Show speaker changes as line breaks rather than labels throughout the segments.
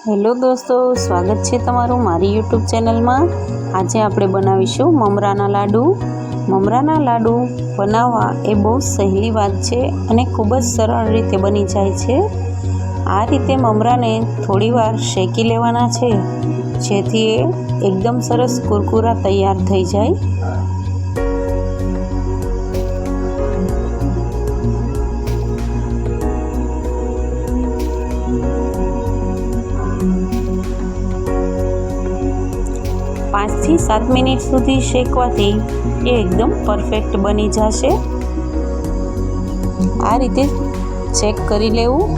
Hello દોસ્તો, સ્વાગત છે તમારું મારી યુટ્યુબ ચેનલમાં। આજે આપણે બનાવીશું મમરાના લાડુ। મમરાના લાડુ બનાવવા એ બહુ સહેલી વાત છે અને ખૂબ જ સરળ રીતે બની જાય છે। આ રીતે મમરાને થોડીવાર શેકી લેવાના છે જેથી એ એકદમ સરસ કુરકુરા તૈયાર થઈ જાય। 5 થી 7 મિનિટ સુધી શેકવાથી એ એકદમ પરફેક્ટ બની જશે। આ રીતે ચેક કરી લેવું।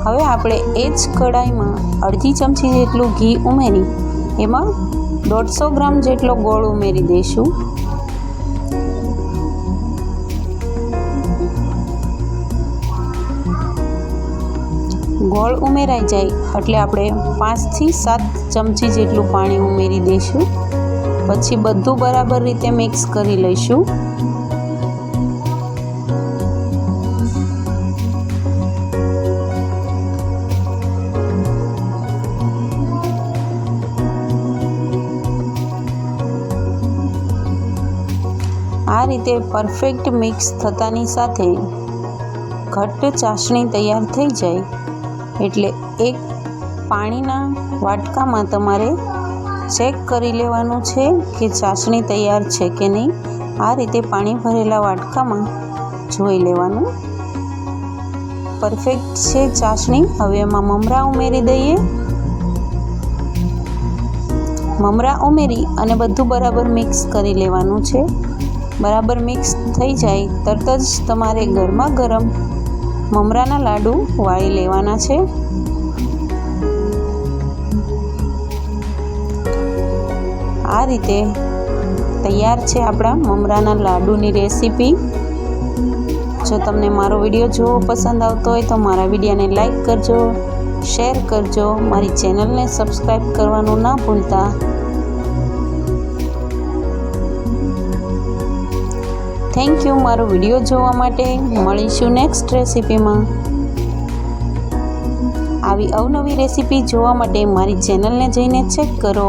હવે આપણે એ જ કઢાઈમાં અડધી ચમચી જેટલું ઘી ઉમેરી એમાં 150 ગ્રામ જેટલો ગોળ ઉમેરી દઈશું। ગોળ ઉમેરાઈ જાય એટલે આપણે 5 થી 7 ચમચી જેટલું પાણી ઉમેરી દઈશું। પછી બધું બરાબર રીતે મિક્સ કરી લઈશું। આ રીતે પરફેક્ટ મિક્સ થતાની સાથે ઘટ્ટ ચાસણી તૈયાર થઈ જાય એટલે એક પાણીના વાટકામાં તમારે ચેક કરી લેવાનું છે કે ચાસણી તૈયાર છે કે નહીં। આ રીતે પાણી ભરેલા વાટકામાં જોઈ લેવાનું પરફેક્ટ છે ચાસણી। હવે એમાં મમરા ઉમેરી દઈએ। મમરા ઉમેરી અને બધું બરાબર મિક્સ કરી લેવાનું છે। બરાબર મિક્સ થઈ જાય તરત જ તમારે ગરમા ગરમ મમરાના લાડુ વાળી લેવાના છે। આ રીતે તૈયાર છે આપણા મમરાના લાડુની રેસીપી। જો તમને મારો વિડીયો જોવો પસંદ આવતો હોય તો મારા વિડીયોને લાઈક કરજો, શેર કરજો, મારી ચેનલને સબસ્ક્રાઈબ કરવાનું ના ભૂલતા। થેન્ક યુ મારો વિડીયો જોવા માટે। મળીશું નેક્સ્ટ રેસીપીમાં। આવી અવનવી રેસીપી જોવા માટે મારી ચેનલને જઈને ચેક કરો।